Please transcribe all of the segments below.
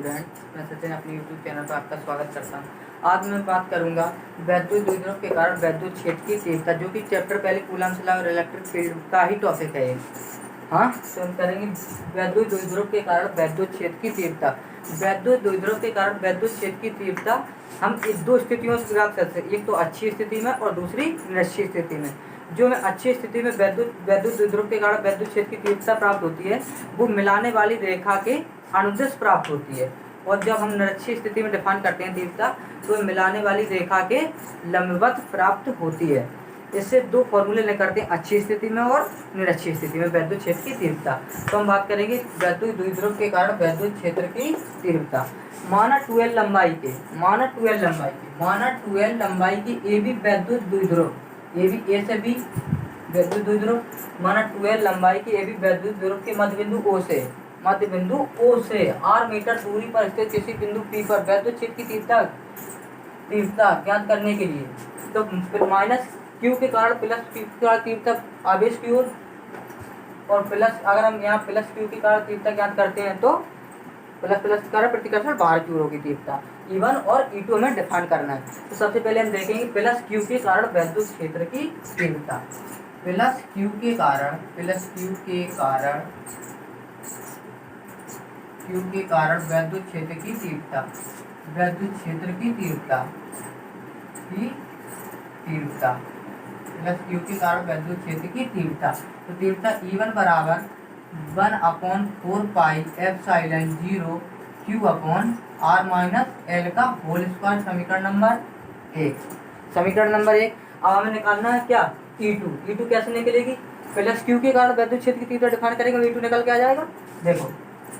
Student, मैं सचिन अपने YouTube channel पर आपका स्वागत करता हूँ। आज मैं बात करूंगा वैद्युत द्विध्रुव के कारण वैद्युत क्षेत्र की तीव्रता, जो कि चैप्टर पहले कूलम्ब लॉ और इलेक्ट्रिक फील्ड का ही टॉपिक है। हाँ, तो हम करेंगे वैद्युत द्विध्रुव के कारण वैद्युत क्षेत्र की तीव्रता। वैद्युत द्विध्रुव के कारण वैद्युत क्षेत्र की तीव्रता हम इस दो स्थितियों से प्राप्त करते हैं, एक तो अच्छी स्थिति में और दूसरी निश्चित स्थिति में। जो में अच्छी स्थिति में वैद्युत द्विध्रुव के कारण वैद्युत क्षेत्र की तीव्रता प्राप्त होती है, वो मिलाने वाली रेखा के अनुदिश प्राप्त होती है। और जब हम निरक्षीय स्थिति में डिफाइन करते हैं तीव्रता, तो मिलाने वाली रेखा के लंबवत प्राप्त होती है। इससे दो फॉर्मूले निकलते हैं, अच्छी स्थिति में और निरक्षीय स्थिति में वैद्युत क्षेत्र की तीव्रता। तो हम बात करेंगे वैद्युत द्विध्रुव के कारण वैद्युत क्षेत्र की तीव्रता। माना 2L लंबाई की ए बी वैद्युत द्विध्रुव, ए बी ए से बी वैद्युत द्विध्रुव, माना 2L लंबाई की ए बी वैद्युत द्विध्रुव के मध्य बिंदु O से r मीटर दूरी पर स्थित किसी बिंदु P पर वैद्युत क्षेत्र की तीव्रता ज्ञात करने के लिए, तो माइनस Q के कारण प्लस Q के कारण तीव्रता आवेश की ओर, और प्लस अगर हम यहाँ प्लस Q के कारण तीव्रता ज्ञात करते हैं तो प्लस के कारण प्रतिकर्षण बाहर की ओर होगी तीव्रता। E1 और E2 हमें डिफाइन करना है। तो सबसे पहले हम देखेंगे प्लस Q के कारण वैद्युत क्षेत्र की तीव्रता। प्लस Q के कारण वैद्युत क्षेत्र की तीव्रता, प्लस Q के कारण वैद्युत क्षेत्र की तीव्रता। तो तीव्रता E1 बराबर 1/4 pi epsilon 0 Q upon R minus L का होल स्क्वायर, समीकरण नंबर 1। अब हमें निकालना है क्या, E2 कैसे निकलेगी, प्लस Q के कारण वैद्युत क्षेत्र की तीव्रता डिफाइन करेंगे, E2 निकल के आ जाएगा। देखो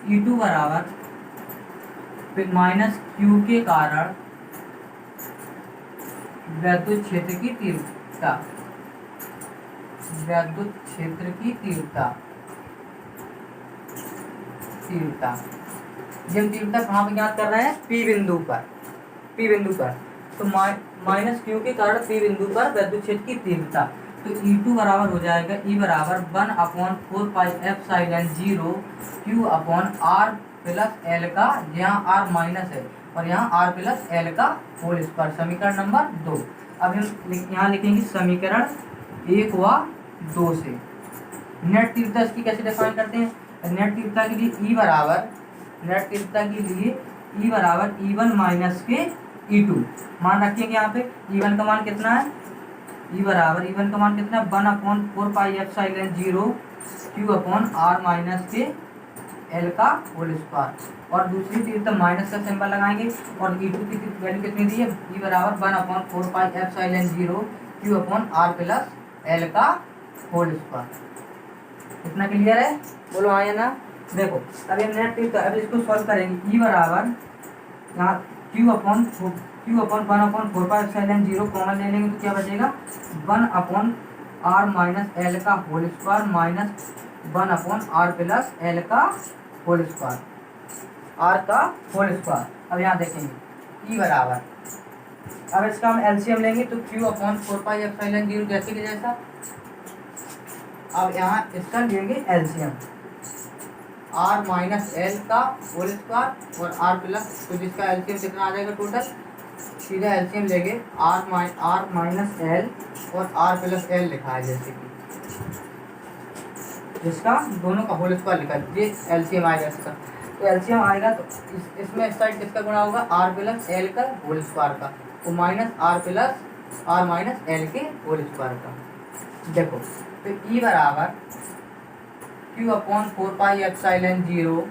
E2 बराबर माइनस Q के कारण वैद्युत क्षेत्र की तीव्रता, जब तीव्रता कहाँ पर ज्ञात कर रहे हैं, P बिंदु पर। तो माइनस Q के कारण P बिंदु पर वैद्युत क्षेत्र की तीव्रता, तो E2 बराबर हो जाएगा E बराबर 1/4 pi epsilon 0 Q upon R plus L का, यहाँ R माइनस है और यहाँ R प्लस L का होल स्क्वायर, समीकरण नंबर 2। अब हम यहाँ लिखेंगे समीकरण 1 व 2 से नेट तीव्रता इसकी कैसे डिफाइन करते हैं। नेट तीव्रता के लिए E बराबर E1 माइनस के E2 मान रखेंगे। यहाँ पे E1 का मान कितना है, E बराबर E1 का मान कितना है 1/4 pi epsilon 0 Q upon R minus के L का होल स्क्वायर, और दूसरी तीव्रता माइनस का सिंबल लगाएंगे, और E2 की वैल्यू कितनी दी है, E बराबर 1/4 pi epsilon 0 Q upon R plus L का होल स्क्वायर। इतना क्लियर है, बोलो हाँ या ना। देखो अब ये नेट तीव्रता, अब इसको सॉल्व करेंगे। E बराबर यहाँ Q upon 1/4 pi epsilon 0 common ले लेंगे तो क्या बचेगा, 1/R माइनस L का whole square minus 1/R plus L का होल स्क्वायर, R का होल स्क्वायर। अब यहाँ देखेंगे E बराबर, अब इसका हम एलसीएम लेंगे तो Q अपॉन 4 पाई एप्सिलॉन 0 जैसे कि जैसा। अब यहाँ इसका लेंगे एलसीएम, R माइनस L का होल स्क्वायर और R प्लस, तो जिसका एलसीएम कितना आ जाएगा टोटल, सीधा एलसीएम लेंगे R माइनस L और R प्लस L लिखा है जैसे कि, जिसका दोनों का होल स्क्वायर लिखा है, ये एलसीएम आएगा इसका। तो एलसीएम आएगा तो इसमें इस साइड किसका गुणा होगा, R प्लस L का होल स्क्वायर का, तो माइनस R माइनस L के होल स्क्वायर का। देखो तो E बराबर Q अपॉन 4 पाई एप्सिलॉन 0,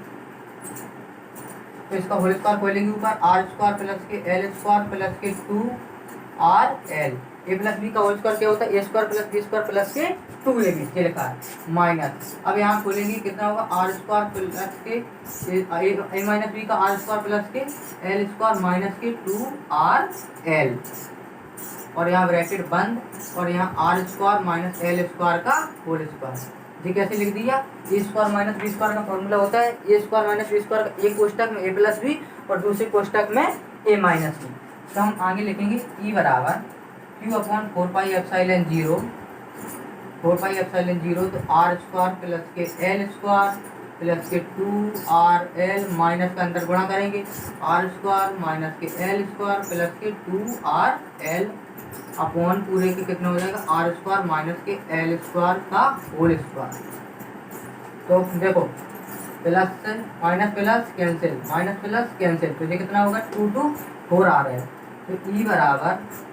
तो इसका होल स्क्वायर खोलेंगे ऊपर, R स्क्वायर प्लस के L स्क्वायर प्लस के 2RL, ए प्लस बी का होल स्क्वायर क्या होता है, A square plus B square plus के 2ab, ये लिखा है माइनस। अब यहाँ खोलेंगे कितना होगा, R स्क्वायर प्लस के ए माइनस बी का R स्क्वायर प्लस के L स्क्वायर माइनस के 2RL, और यहाँ ब्रैकेट बंद, और यहाँ R square minus L square का होल स्क्वायर। ये कैसे लिख दिया, ए स्क्वायर माइनस बी स्क्वायर का फॉर्मूला होता है A square minus B square का, एक कोष्टक में ए प्लस बी और दूसरे कोष्टक में ए माइनस बी। तो हम आगे लिखेंगे E बराबर Q अपॉन 4 पाई एप्सिलॉन 0 तो R स्क्वायर प्लस के L स्क्वायर प्लस के 2RL माइनस का अंदर गुणा करेंगे आर स्क्वायर माइनस के एल स्क्वायर प्लस के 2RL अपॉन पूरे के कितना हो जाएगा आर स्क्वायर माइनस के एल स्क्वायर का होल स्क्वायर। तो देखो plus minus plus cancel minus plus cancel, तो ये कितना होगा 2 to 4 आ रहा है। तो ई बराबर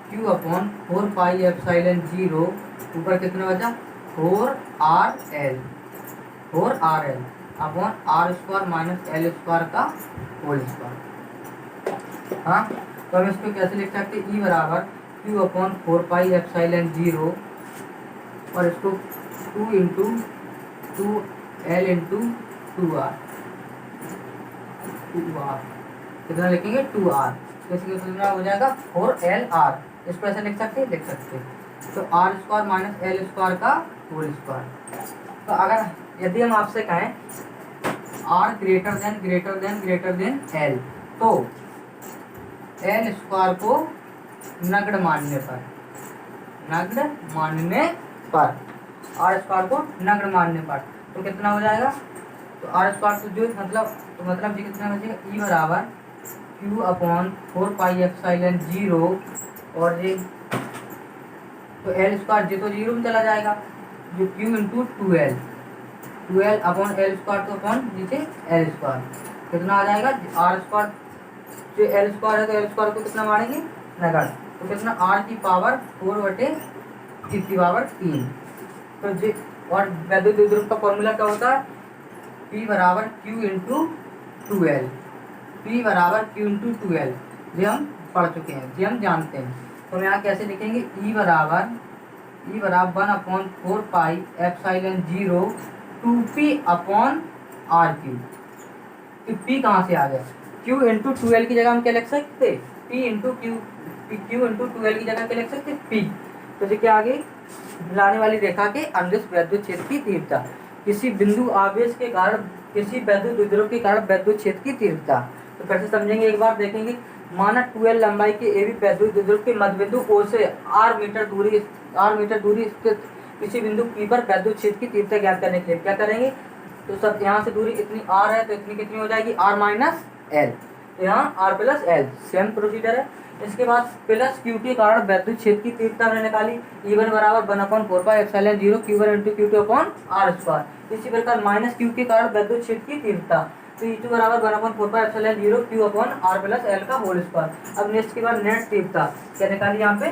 क्यू अपॉन 4 पाई एप्सिलॉन 0 ऊपर कितना बचा 4RL upon R square minus L square का होल स्क्वायर। हाँ, तो हम इसको कैसे लिख सकते हैं, ई बराबर क्यू अपॉन 4 पाई एप्सिलॉन 0 और इसको 2 इंटू 2L इंटू 2R कितना लिखेंगे 2R, तो इसकी कितना हो जाएगा 4LR। इसको ऐसे लिख सकते हैं तो R square minus L square का होल स्क्वायर। तो अगर यदि हम आपसे कहें आर ग्रेटर देन एल, तो एल स्क्वायर को नगण्य मानने पर आर स्क्वायर को नगण्य मानने पर तो कितना हो जाएगा, तो आर स्क्वायर तो जो मतलब ये कितना बचेगा ई बराबर क्यू अपॉन 4 पाई एप्सिलॉन 0 और ये तो एल स्क्वायर जो तो 0 में चला जाएगा, जो Q into 2L upon L square तो अपॉन नीचे एल स्क्वायर कितना आ जाएगा आर स्क्वायर, जो एल स्क्वायर है तो एल स्क्वायर को कितना मारेंगे नगण्य, तो कितना आर की पावर 4/3 की पावर 3। तो जी और वैद्युत द्विध्रुव का फॉर्मूला क्या होता है, P बराबर Q इंटू 2L, ये हम पढ़ चुके हैं, ये हम जानते हैं। तो हम यहाँ कैसे लिखेंगे ई बराबर 1/4 pi epsilon 0 2P upon RQ। तो P कहाँ से आ गया, Q इंटू 2L की जगह हम क्या लिख सकते, Q इंटू 2L की जगह क्या लिख सकते P। तो ये क्या आ गई, मिलाने वाली रेखा के अनुदिश वैद्युत क्षेत्र की तीव्रता, किसी बिंदु आवेश के कारण किसी वैद्युत द्विध्रुव के कारण वैद्युत क्षेत्र की तीव्रता। तो फिर से समझेंगे, एक बार देखेंगे। माना 2L लंबाई के AB वैद्युत द्विध्रुव के मध्य बिंदु O से R मीटर दूरी स्थित किसी बिंदु P पर वैद्युत क्षेत्र की तीव्रता ज्ञात करने के लिए क्या करेंगे, तो सब यहाँ से दूरी इतनी R है तो इतनी कितनी हो जाएगी R माइनस L, यहाँ R plus L same procedure है। इसके बाद प्लस Q के कारण वैद्युत क्षेत्र की तीव्रता हमने निकाली, E1 बराबर 1/4 pi epsilon 0 Q1 into Q2 upon R square. इसी प्रकार माइनस Q के कारण वैद्युत क्षेत्र की तीव्रता, तो E2 बराबर 1/4 pi epsilon 0 Q upon R plus L का होल स्क्वायर। अब नेक्स्ट के बाद नेट तीव्रता क्या निकाली, यहाँ पे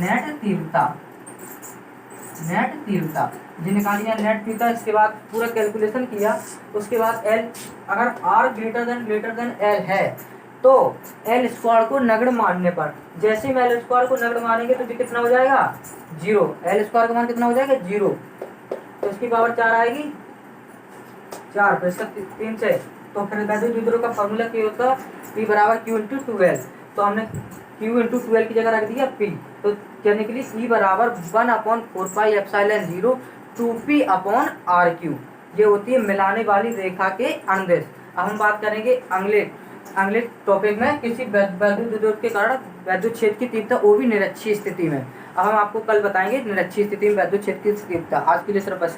नेट तीव्रता जी निकाली है नेट तीव्रता। इसके बाद पूरा कैलकुलेशन किया, उसके बाद L अगर R ग्रेटर देन L है तो एल स्क्वायर को नगण्य मानने पर, जैसे ही एल स्क्वायर को नगण्य मानेंगे तो कितना हो जाएगा 0, एल स्क्वायर का मान कितना हो जाएगा 0, तो इसकी पावर 4 आएगी 4 तो इसका 3 से, तो फिर वैद्युत द्विध्रुव का फॉर्मूला क्या होता है, P बराबर Q इंटू 2L। तो हमने Q इंटू 2L की जगह रख दिया P, तो क्या निकली E बराबर 1/4 pi epsilon 0 2P upon RQ। ये होती है मिलाने वाली रेखा के अनुदिश। अब हम बात करेंगे अगले टॉपिक में किसी वैद्युत द्विध्रुव के कारण वैद्युत क्षेत्र की तीव्रता वो भी निरक्षीय स्थिति में। अब हम आपको कल बताएंगे निरक्षीय स्थिति में वैद्युत क्षेत्र की तीव्रता। आज के लिए सिर्फ बस।